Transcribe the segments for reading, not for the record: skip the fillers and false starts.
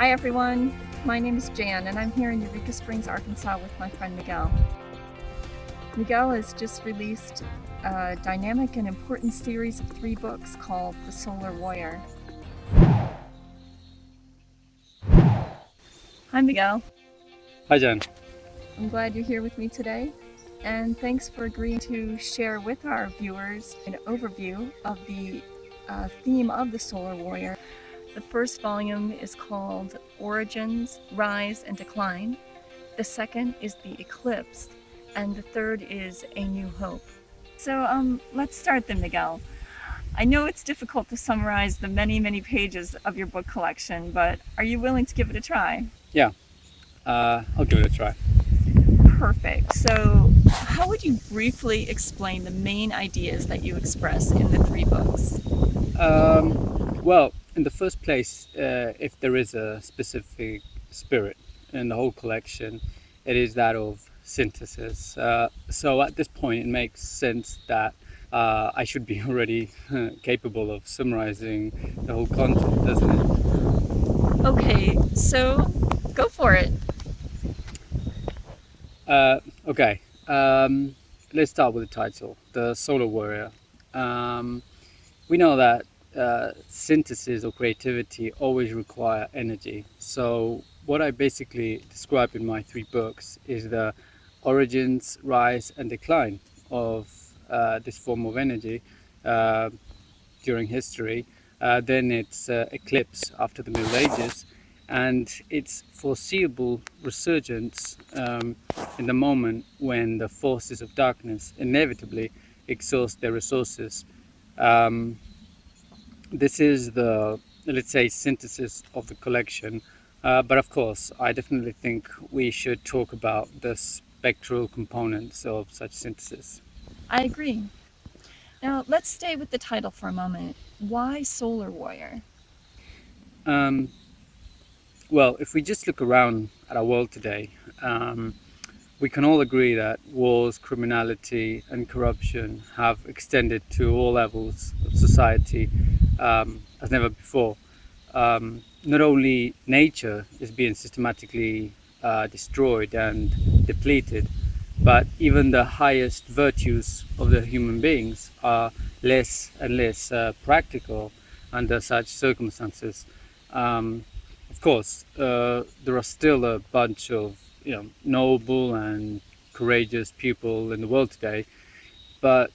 Hi everyone, my name is Jan and I'm here in Eureka Springs, Arkansas with my friend Miguel. Miguel has just released a dynamic and important series of 3 books called The Solar Warrior. Hi Miguel. Hi, Jan. I'm glad you're here with me today, and thanks for agreeing to share with our viewers an overview of the theme of The Solar Warrior. The first volume is called Origins, Rise, and Decline. The second is The Eclipse, and the third is A New Hope. So let's start then, Miguel. I know it's difficult to summarize the many pages of your book collection, but are you willing to give it a try? Yeah, I'll give it a try. Perfect. So how would you briefly explain the main ideas that you express in the 3 books? Well, in the first place, if there is a specific spirit in the whole collection, it is that of synthesis. So at this point, it makes sense that I should be already capable of summarizing the whole content, doesn't it? Okay, so go for it. Okay, let's start with the title, The Solar Warrior. We know that synthesis or creativity always require energy. So what I basically describe in my 3 books is the origins, rise, and decline of this form of energy uh, during history. Then its eclipse after the Middle Ages, and its foreseeable resurgence in the moment when the forces of darkness inevitably exhaust their resources. Um, this is the, let's say, synthesis of the collection. But of course, I definitely think we should talk about the spectral components of such synthesis. I agree. Now let's stay with the title for a moment. Why Solar Warrior? Um, well, if we just look around at our world today, um, we can all agree that wars, criminality, and corruption have extended to all levels of society as never before. Not only nature is being systematically destroyed and depleted, but even the highest virtues of the human beings are less and less practical under such circumstances. Um, of course, there are still a bunch of noble and courageous people in the world today, but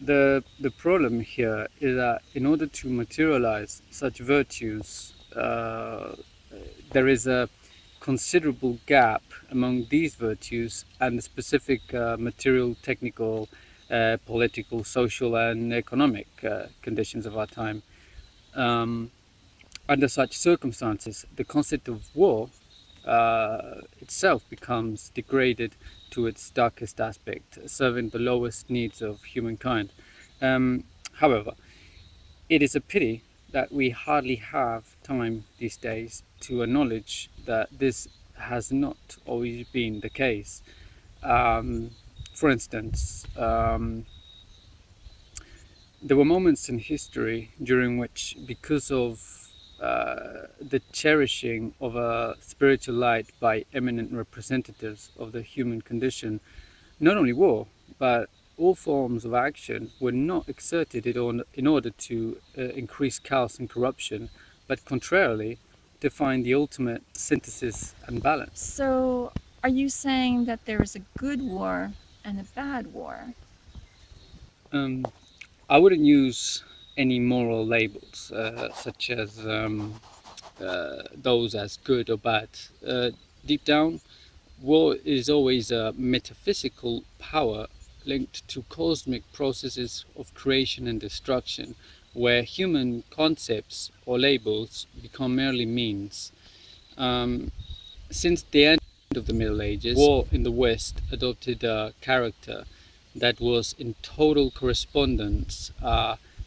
the problem here is that in order to materialize such virtues, there is a considerable gap among these virtues and the specific material, technical, political, social, and economic conditions of our time. Um, Under such circumstances, the concept of war itself becomes degraded to its darkest aspect, serving the lowest needs of humankind. However, it is a pity that we hardly have time these days to acknowledge that this has not always been the case. Um, for instance, there were moments in history during which, because of the cherishing of a spiritual light by eminent representatives of the human condition, not only war, but all forms of action were not exerted in order to increase chaos and corruption, but contrarily, to find the ultimate synthesis and balance. So are you saying that there is a good war and a bad war? Um, I wouldn't use any moral labels, such as those as good or bad. Deep down, war is always a metaphysical power linked to cosmic processes of creation and destruction, where human concepts or labels become merely means. Um, since the end of the Middle Ages, war in the West adopted a character that was in total correspondence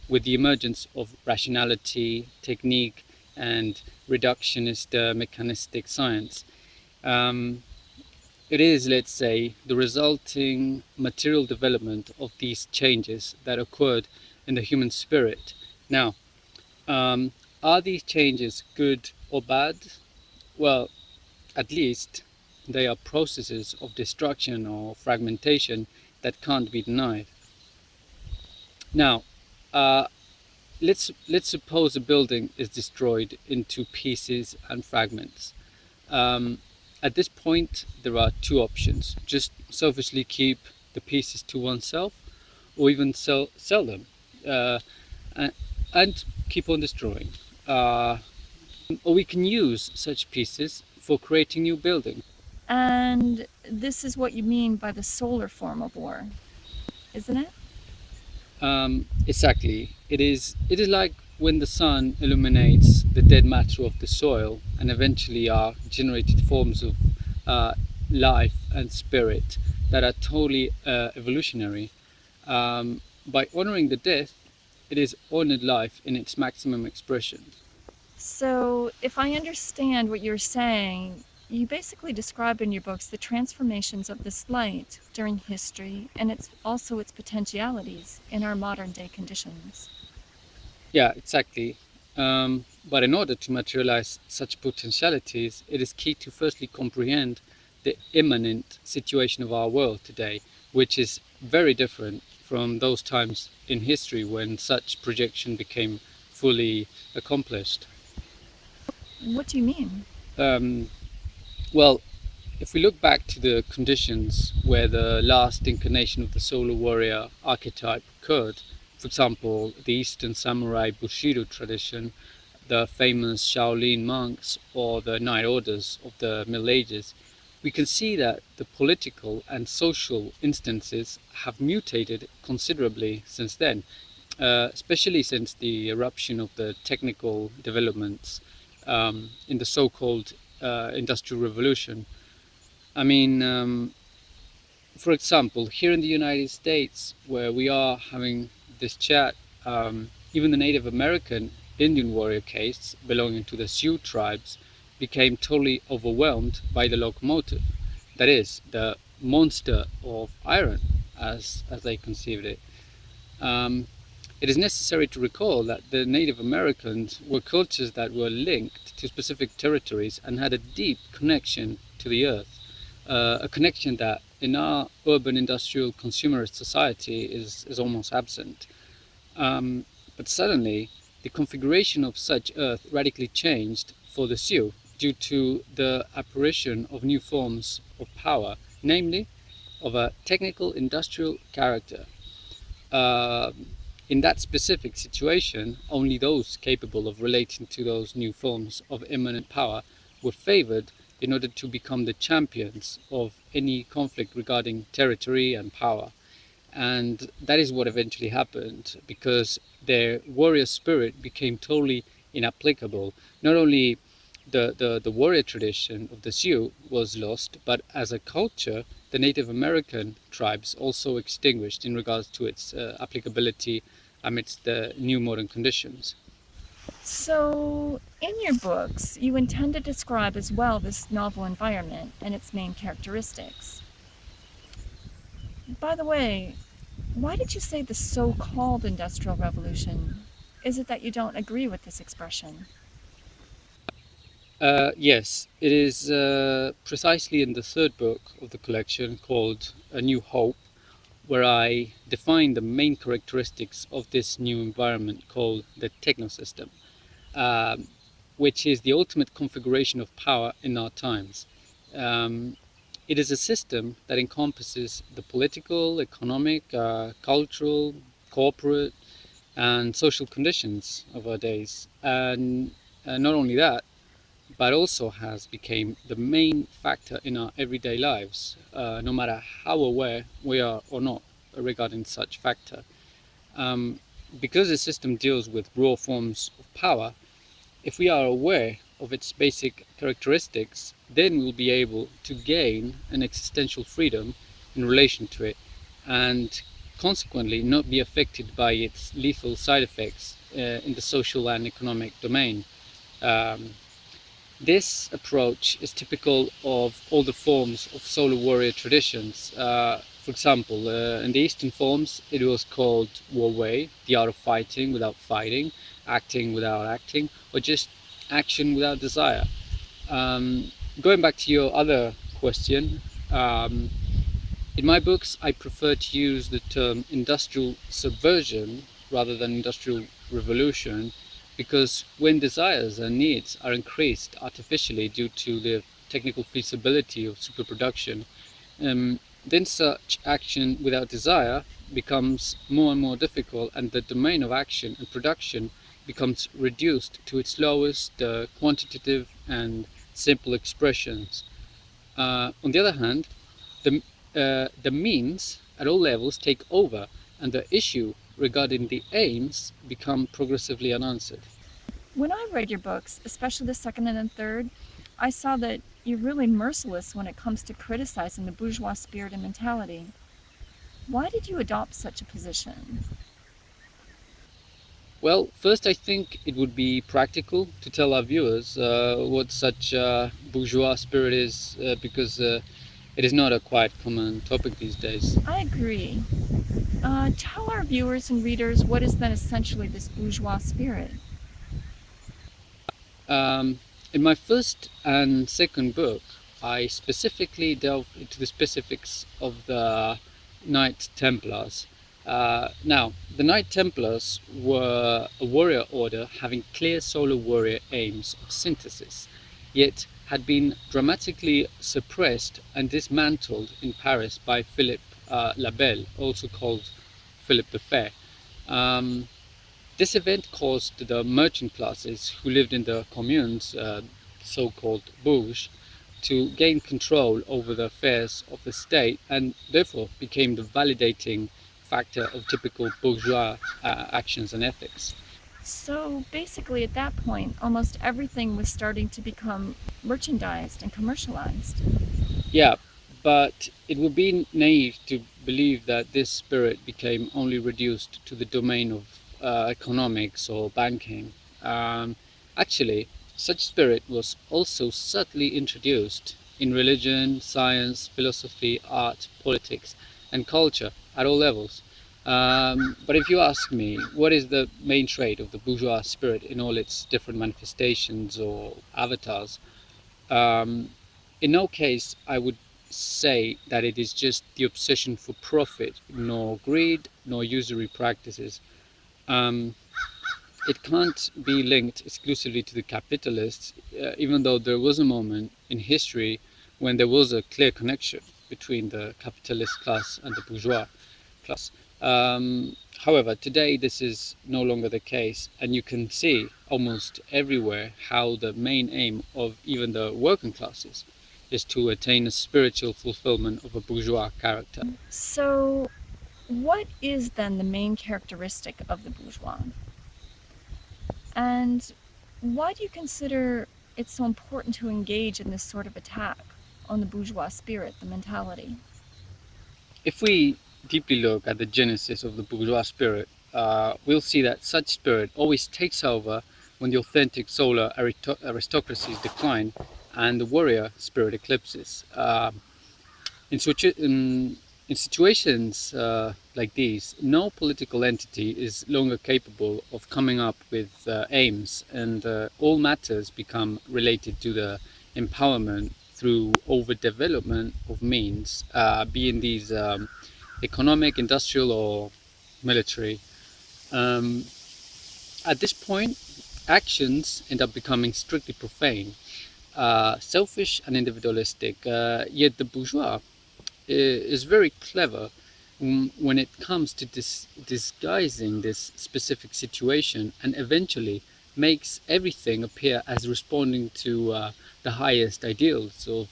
with the emergence of rationality, technique, and reductionist mechanistic science. Um, it is, let's say, the resulting material development of these changes that occurred in the human spirit. Now, um, are these changes good or bad? Well, at least they are processes of destruction or fragmentation that can't be denied. Now, uh, let's suppose a building is destroyed into pieces and fragments. Um, at this point, there are two options: just selfishly keep the pieces to oneself, or even sell them, uh, and, and keep on destroying. Uh, or we can use such pieces for creating new buildings. And this is what you mean by the solar form of war, isn't it? Exactly. It is like when the sun illuminates the dead matter of the soil and eventually are generated forms of uh, life and spirit that are totally evolutionary. By honoring the death, it is honored life in its maximum expression. So, if I understand what you're saying, you basically describe in your books the transformations of this light during history and its potentialities in our modern day conditions. Yeah, exactly. But in order to materialize such potentialities, it is key to firstly comprehend the immanent situation of our world today, which is very different from those times in history when such projection became fully accomplished. What do you mean? Um, well, if we look back to the conditions where the last incarnation of the solar warrior archetype occurred, for example, the Eastern samurai Bushido tradition, the famous Shaolin monks, or the Knight Orders of the Middle Ages, we can see that the political and social instances have mutated considerably since then, especially since the eruption of the technical developments in the so-called Industrial Revolution. I mean, for example, here in the United States, where we are having this chat, even the Native American Indian warrior caste belonging to the Sioux tribes became totally overwhelmed by the locomotive. That is, the monster of iron, as they conceived it. Um, it is necessary to recall that the Native Americans were cultures that were linked to specific territories and had a deep connection to the earth, a connection that in our urban industrial consumerist society is almost absent. Um, but suddenly, the configuration of such earth radically changed for the Sioux due to the apparition of new forms of power, namely of a technical industrial character. uh, in that specific situation, only those capable of relating to those new forms of immanent power were favored in order to become the champions of any conflict regarding territory and power. And that is what eventually happened because their warrior spirit became totally inapplicable. Not only the warrior tradition of the Sioux was lost, but as a culture, the Native American tribes also extinguished in regards to its applicability amidst the new modern conditions. So, in your books, you intend to describe as well this novel environment and its main characteristics. By the way, why did you say the so called Industrial Revolution? Is it that you don't agree with this expression? Yes, it is precisely in the third book of the collection called A New Hope where I define the main characteristics of this new environment called the technosystem, um, which is the ultimate configuration of power in our times. Um, it is a system that encompasses the political, economic, cultural, corporate, and social conditions of our days. And not only that, but also has become the main factor in our everyday lives, no matter how aware we are or not regarding such factor. Um, because the system deals with raw forms of power, if we are aware of its basic characteristics, then we'll be able to gain an existential freedom in relation to it and consequently not be affected by its lethal side effects in the social and economic domain. Um, this approach is typical of all the forms of solar warrior traditions. For example, in the Eastern forms, it was called War Wei, the art of fighting without fighting, acting without acting, or just action without desire. Going back to your other question, in my books I prefer to use the term industrial subversion rather than industrial revolution, because when desires and needs are increased artificially due to the technical feasibility of superproduction, then such action without desire becomes more and more difficult, and the domain of action and production becomes reduced to its lowest quantitative and simple expressions. On the other hand, the means at all levels take over, and the issue regarding the aims become progressively unanswered. When I read your books, especially the second and the third, I saw that you're really merciless when it comes to criticizing the bourgeois spirit and mentality. Why did you adopt such a position? Well, first I think it would be practical to tell our viewers what such bourgeois spirit is, because it is not a quite common topic these days. I agree. Tell our viewers and readers what is then essentially this bourgeois spirit. In my first and second book, I specifically delved into the specifics of the Knight Templars. Now, the Knight Templars were a warrior order having clear solo warrior aims of synthesis, yet had been dramatically suppressed and dismantled in Paris by Philippe le Bel, also called Philip the Fair. This event caused the merchant classes who lived in the communes, so-called bourges, to gain control over the affairs of the state, and therefore became the validating factor of typical bourgeois actions and ethics. So basically, at that point, almost everything was starting to become merchandised and commercialized. Yeah, but it would be naive to believe that this spirit became only reduced to the domain of economics or banking. Actually, such spirit was also subtly introduced in religion, science, philosophy, art, politics, and culture at all levels. But if you ask me, what is the main trait of the bourgeois spirit in all its different manifestations or avatars? Um, in no case I would say that it is just the obsession for profit, nor greed, nor usury practices. Um, it can't be linked exclusively to the capitalists, even though there was a moment in history when there was a clear connection between the capitalist class and the bourgeois class. However, today this is no longer the case, and you can see almost everywhere how the main aim of even the working classes is to attain a spiritual fulfillment of a bourgeois character. So, what is then the main characteristic of the bourgeois? And why do you consider it so important to engage in this sort of attack on the bourgeois spirit, the mentality? If we deeply look at the genesis of the bourgeois spirit, we'll see that such spirit always takes over when the authentic solar aristocracies decline and the warrior spirit eclipses. In situations like these, no political entity is longer capable of coming up with aims, and all matters become related to the empowerment through overdevelopment of means, being these economic, industrial, or military. Um, at this point, actions end up becoming strictly profane, selfish, and individualistic. Yet the bourgeois is very clever when it comes to disguising this specific situation, and eventually makes everything appear as responding to the highest ideals of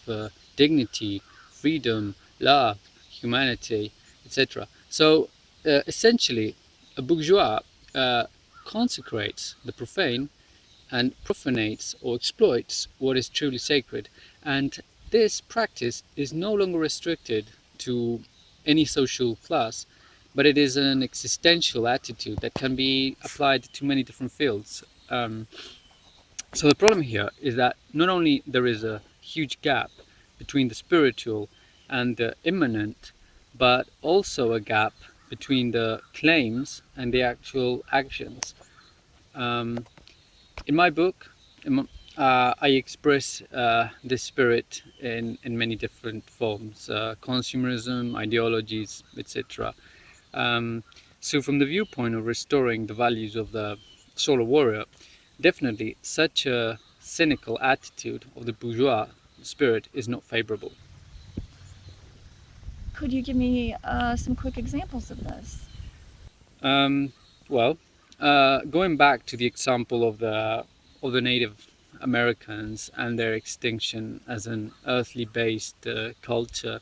dignity, freedom, love, humanity, etc. So essentially, a bourgeois consecrates the profane and profanates or exploits what is truly sacred. And this practice is no longer restricted to any social class, but it is an existential attitude that can be applied to many different fields. So the problem here is that not only there is a huge gap between the spiritual and the immanent, but also a gap between the claims and the actual actions. In my book, I express this spirit in many different forms, consumerism, ideologies, etc. So from the viewpoint of restoring the values of the solar warrior, definitely such a cynical attitude of the bourgeois spirit is not favorable. Could you give me some quick examples of this? Well, going back to the example of the Native Americans and their extinction as an earthly-based culture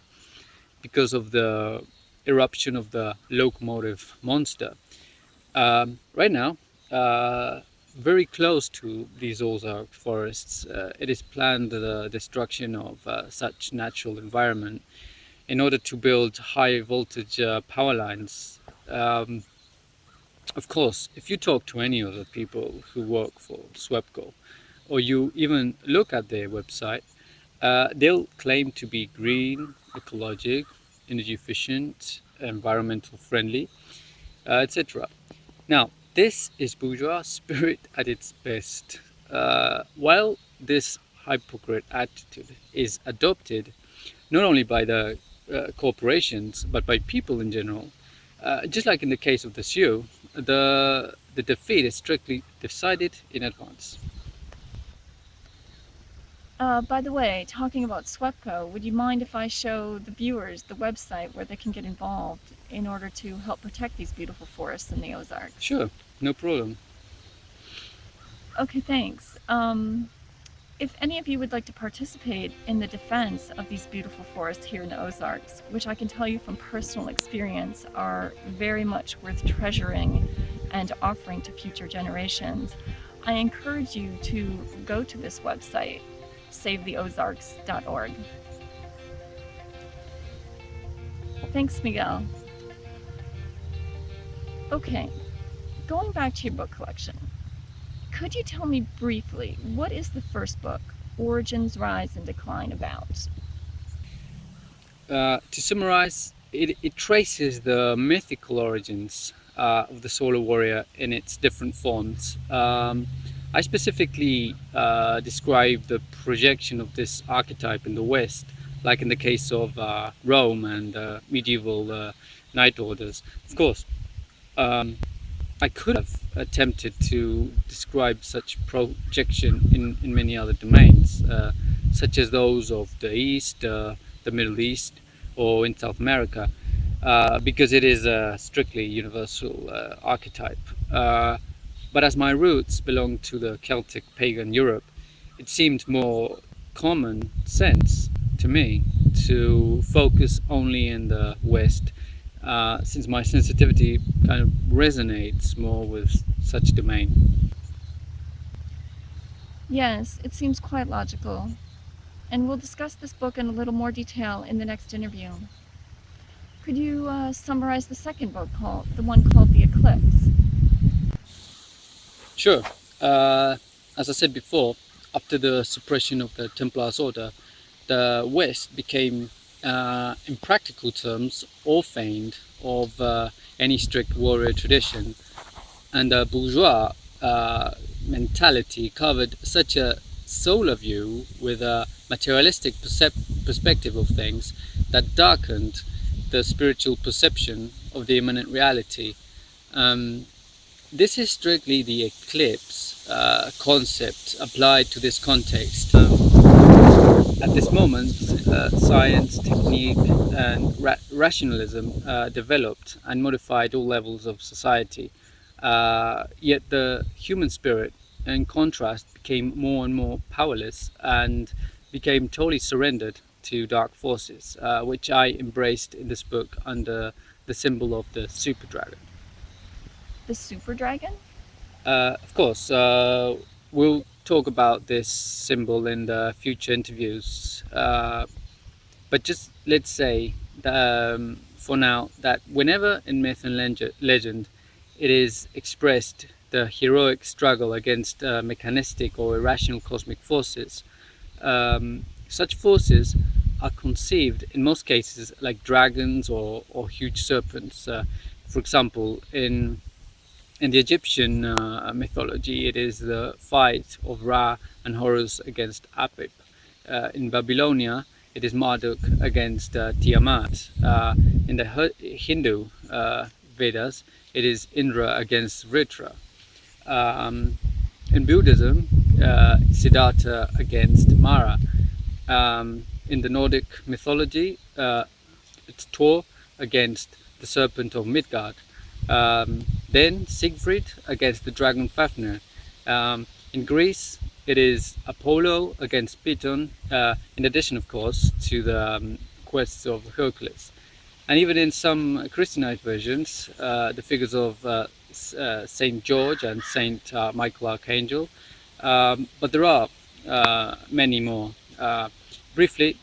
because of the eruption of the locomotive monster. Right now, very close to these Ozark forests, it is planned the destruction of such natural environment in order to build high voltage power lines. Of course, if you talk to any of the people who work for SWEPCO, or you even look at their website, they'll claim to be green, ecologic, energy efficient, environmental friendly, etc. Now, this is bourgeois spirit at its best. While this hypocrite attitude is adopted not only by the corporations but by people in general, just like in the case of the Sioux, the defeat is strictly decided in advance. By the way, talking about SWEPCO, would you mind if I show the viewers the website where they can get involved in order to help protect these beautiful forests in the Ozarks? Sure, no problem. Okay, thanks. If any of you would like to participate in the defense of these beautiful forests here in the Ozarks, which I can tell you from personal experience are very much worth treasuring and offering to future generations, I encourage you to go to this website, savetheozarks.org. Thanks, Miguel. Okay, going back to your book collection, could you tell me briefly, what is the first book, Origins, Rise, and Decline, about? To summarize, it traces the mythical origins of the solar warrior in its different forms. I specifically describe the projection of this archetype in the West, like in the case of Rome and medieval knight orders. Of course, I could have attempted to describe such projection in many other domains, such as those of the East, the Middle East, or in South America, because it is a strictly universal archetype. But as my roots belong to the Celtic pagan Europe, it seemed more common sense to me to focus only in the West, since my sensitivity kind of resonates more with such domain. Yes, it seems quite logical. And we'll discuss this book in a little more detail in the next interview. Could you summarize the second book, the one called The Eclipse? Sure. As I said before, after the suppression of the Templars order, the West became, in practical terms, orphaned of any strict warrior tradition, and the bourgeois mentality covered such a solar view with a materialistic perspective of things that darkened the spiritual perception of the immanent reality. This is strictly the eclipse concept applied to this context. At this moment, science, technique, and rationalism developed and modified all levels of society. Yet the human spirit, in contrast, became more and more powerless and became totally surrendered to dark forces, which I embraced in this book under the symbol of the super dragon. The Super Dragon? Of course, we'll talk about this symbol in the future interviews, but just let's say that, for now, that whenever in myth and legend it is expressed the heroic struggle against mechanistic or irrational cosmic forces, such forces are conceived in most cases like dragons or huge serpents. For example, in In the Egyptian mythology, it is the fight of Ra and Horus against Apep. In Babylonia, it is Marduk against Tiamat. In the Hindu Vedas, it is Indra against Vritra. Um, in Buddhism, Siddhartha against Mara. In the Nordic mythology, it's Thor against the serpent of Midgard. Then Siegfried against the dragon Fafnir. In Greece, it is Apollo against Python, in addition, of course, to the quests of Hercules. And even in some Christianized versions, the figures of Saint George and Saint Michael Archangel. But there are many more. Briefly,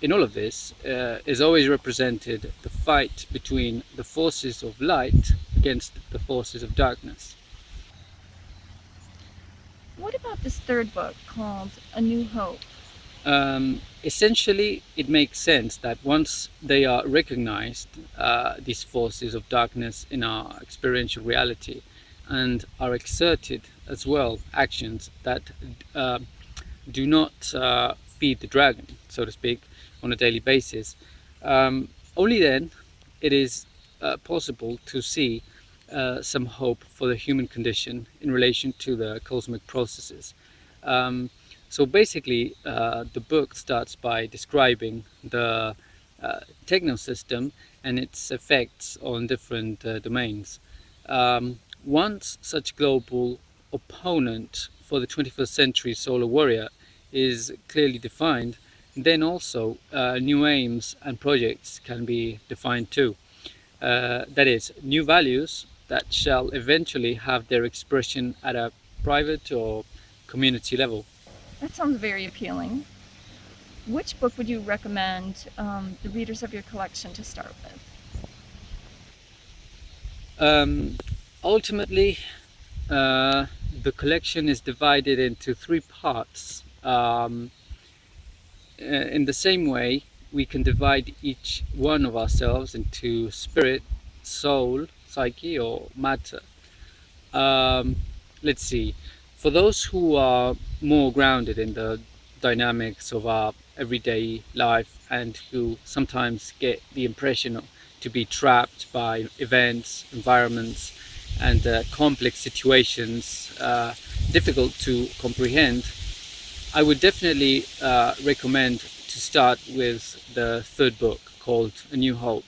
in all of this is always represented the fight between the forces of light against the forces of darkness. What about this third book called A New Hope? Essentially, it makes sense that once they are recognized, these forces of darkness in our experiential reality, and are exerted as well actions that do not feed the dragon, so to speak, on a daily basis, only then it is possible to see some hope for the human condition in relation to the cosmic processes. So basically, the book starts by describing the technosystem and its effects on different domains. Once such global opponent for the 21st century solar warrior is clearly defined, then also new aims and projects can be defined too. That is, new values that shall eventually have their expression at a private or community level. That sounds very appealing. Which book would you recommend the readers of your collection to start with? Ultimately, the collection is divided into three parts. In the same way, we can divide each one of ourselves into spirit, soul, psyche, or matter. Let's see. For those who are more grounded in the dynamics of our everyday life and who sometimes get the impression to be trapped by events, environments, and complex situations difficult to comprehend, I would definitely recommend to start with the third book called A New Hope,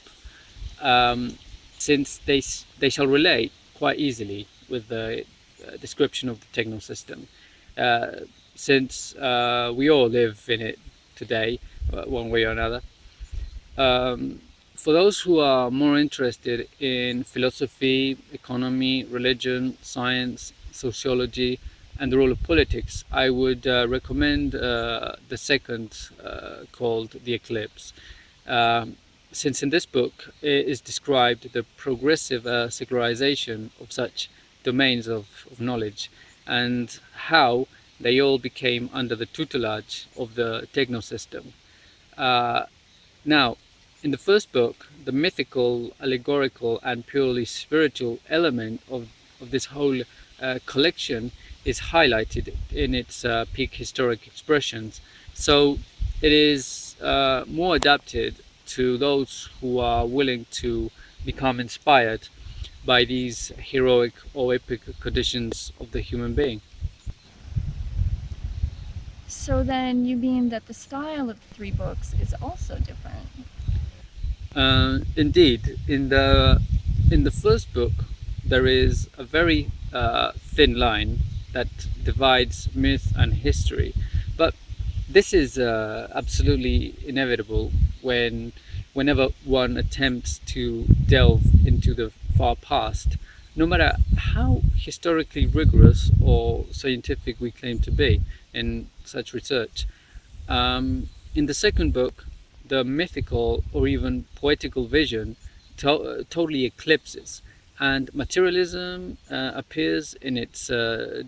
since they shall relate quite easily with the description of the technosystem, since we all live in it today, one way or another. For those who are more interested in philosophy, economy, religion, science, sociology, and the role of politics, I would recommend the second called The Eclipse. Since in this book it is described the progressive secularization of such domains of knowledge and how they all became under the tutelage of the technosystem. Now, in the first book, the mythical, allegorical, and purely spiritual element of this whole collection is highlighted in its peak historic expressions. So it is more adapted to those who are willing to become inspired by these heroic or epic conditions of the human being. So then you mean that the style of the three books is also different? Indeed, in the first book, there is a very thin line that divides myth and history, but this is absolutely inevitable whenever one attempts to delve into the far past, no matter how historically rigorous or scientific we claim to be in such research. In the second book, the mythical or even poetical vision totally eclipses, and materialism appears in its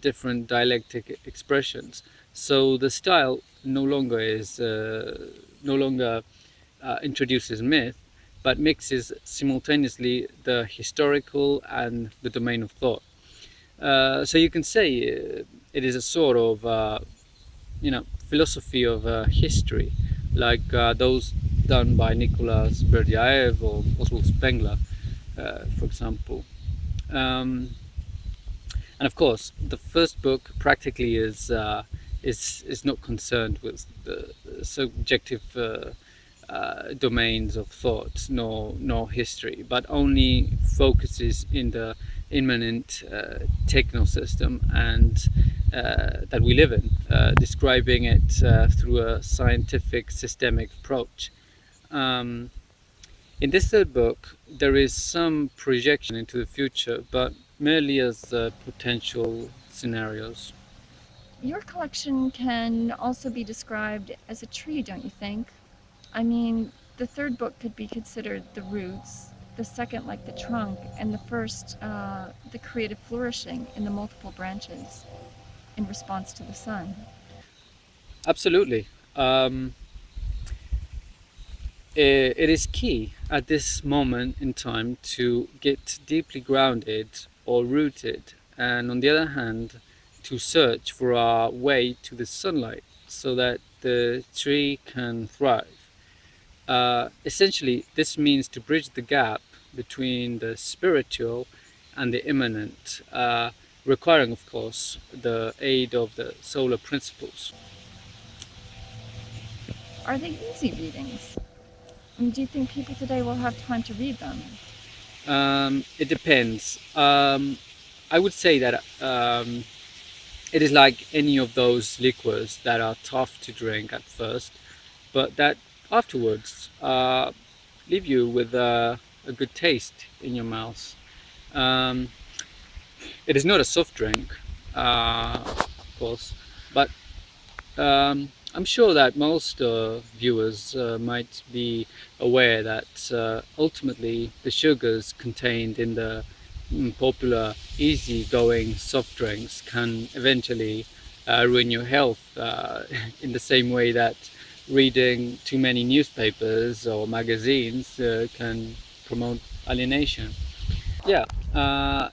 different dialectic expressions. So the style no longer introduces myth, but mixes simultaneously the historical and the domain of thought. So you can say it is a sort of philosophy of history, like those done by Nicholas Berdyaev or Oswald Spengler, for example. Um, and of course, the first book practically is not concerned with the subjective domains of thought nor history, but only focuses in the immanent techno system and that we live in, describing it through a scientific systemic approach. Um, in this third book, there is some projection into the future, but merely as potential scenarios. Your collection can also be described as a tree, don't you think? I mean, the third book could be considered the roots, the second like the trunk, and the first the creative flourishing in the multiple branches in response to the sun. Absolutely. It is key at this moment in time to get deeply grounded or rooted, and on the other hand, to search for our way to the sunlight so that the tree can thrive. Essentially, this means to bridge the gap between the spiritual and the immanent, requiring, of course, the aid of the solar principles. Are they easy readings? Do you think people today will have time to read them? It depends. I would say that it is like any of those liquors that are tough to drink at first, but that afterwards leave you with a good taste in your mouth. Um, it is not a soft drink, of course, but I'm sure that most viewers might be aware that ultimately the sugars contained in the popular easy-going soft drinks can eventually ruin your health in the same way that reading too many newspapers or magazines can promote alienation. Yeah,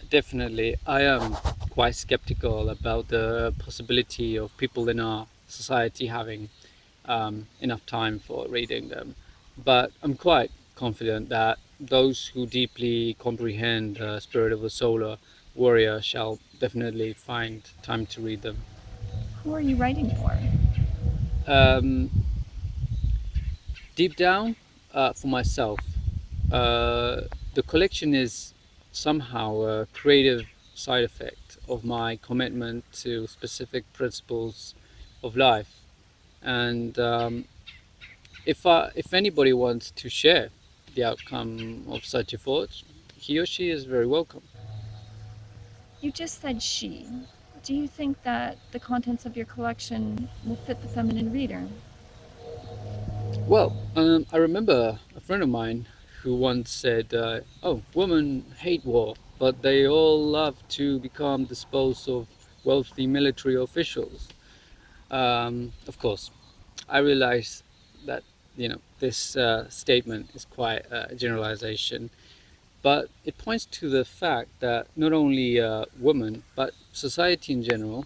definitely. I am quite skeptical about the possibility of people in our society having enough time for reading them. But I'm quite confident that those who deeply comprehend the spirit of a solar warrior shall definitely find time to read them. Who are you writing for? Um, Deep down, for myself, the collection is somehow a creative side effect of my commitment to specific principles of life. And if anybody wants to share the outcome of such a thought, he or she is very welcome. You just said she. Do you think that the contents of your collection will fit the feminine reader? Well, I remember a friend of mine who once said, "Oh, women hate war, but they all love to become disposed of wealthy military officials." Of course, I realize that this statement is quite a generalization, but it points to the fact that not only women but society in general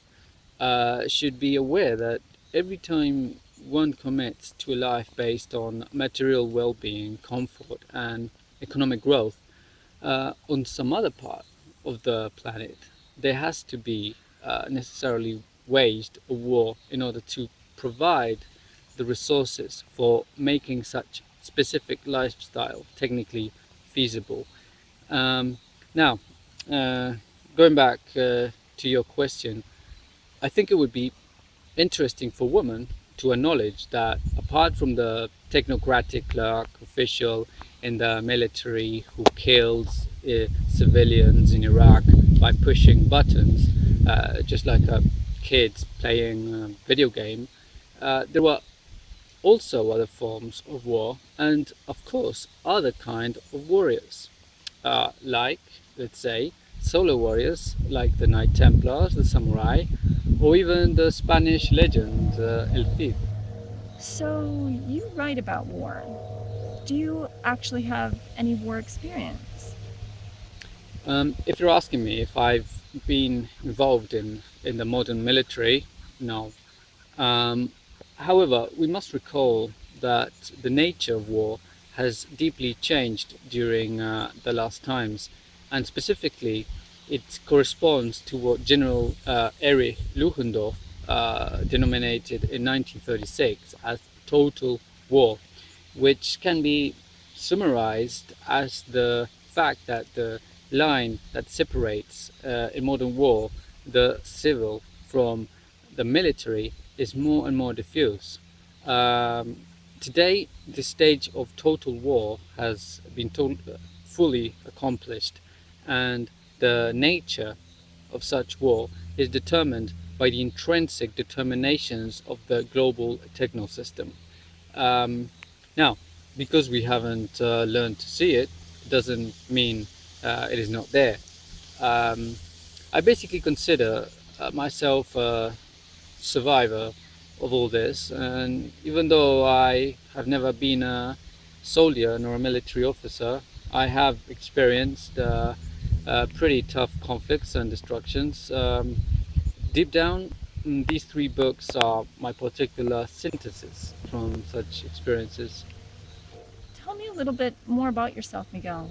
should be aware that every time one commits to a life based on material well-being, comfort, and economic growth on some other part of the planet, there has to be necessarily waged a war in order to provide the resources for making such specific lifestyle technically feasible. Um, Now, going back to your question, I think it would be interesting for women to acknowledge that apart from the technocratic clerk official in the military who kills civilians in Iraq by pushing buttons, just like a kid playing a video game, there were also other forms of war and of course other kind of warriors, like, let's say, solar warriors like the Knight Templars, the samurai, or even the Spanish legend El Cid. So, you write about war. do you actually have any war experience? If you're asking me if I've been involved in the modern military, no. However, we must recall that the nature of war has deeply changed during the last times, and specifically it corresponds to what General Erich Ludendorff denominated in 1936 as total war, which can be summarized as the fact that the line that separates in modern war the civil from the military is more and more diffuse. Today, the stage of total war has been fully accomplished, and the nature of such war is determined by the intrinsic determinations of the global technosystem. Now, because we haven't learned to see it, doesn't mean it is not there. I basically consider myself a survivor of all this, and even though I have never been a soldier nor a military officer, I have experienced pretty tough conflicts and destructions. Deep down, these three books are my particular synthesis from such experiences. Tell me a little bit more about yourself, Miguel.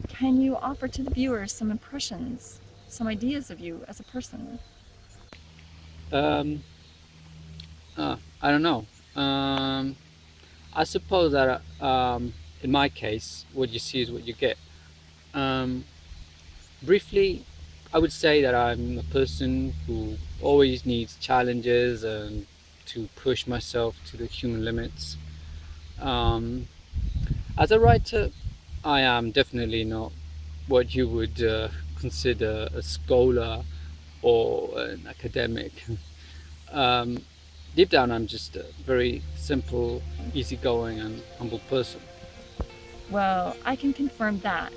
Can you offer to the viewers some impressions, some ideas of you as a person? Um, I don't know. I suppose that in my case, what you see is what you get. Um, Briefly, I would say that I'm a person who always needs challenges and to push myself to the human limits. Um, as a writer, I am definitely not what you would consider a scholar or an academic. Um, Deep down, I'm just a very simple, easygoing, and humble person. Well, I can confirm that.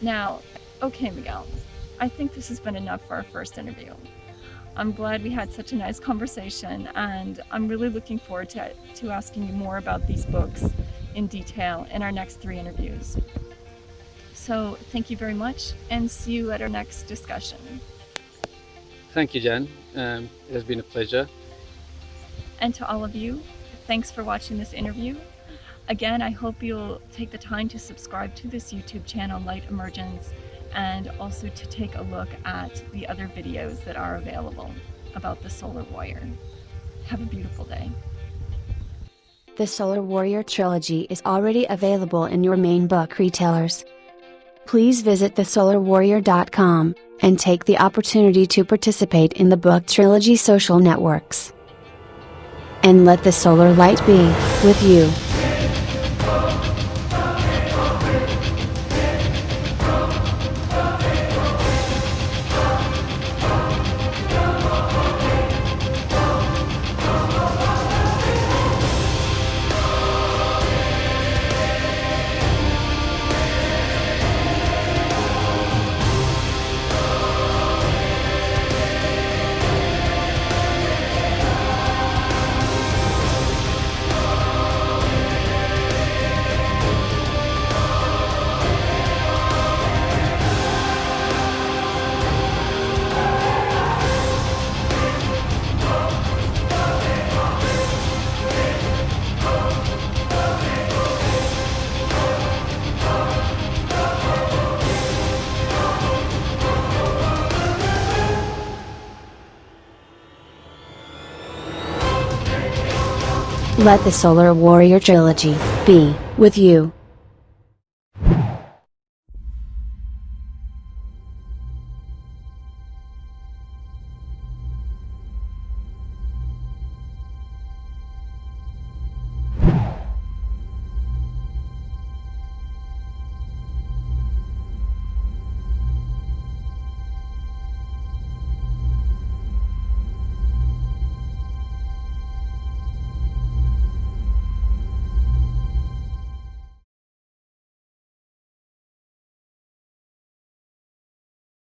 Now, okay, Miguel, I think this has been enough for our first interview. I'm glad we had such a nice conversation, and I'm really looking forward to asking you more about these books in detail in our next 3 interviews. So thank you very much, and see you at our next discussion. Thank you, Jen. It has been a pleasure. And to all of you, thanks for watching this interview. Again, I hope you'll take the time to subscribe to this YouTube channel, Light Emergence, and also to take a look at the other videos that are available about the Solar Warrior. Have a beautiful day. The Solar Warrior trilogy is already available in your main book retailers. Please visit thesolarwarrior.com and take the opportunity to participate in the book trilogy social networks. And let the solar light be with you. Let the Solar Warrior trilogy be with you.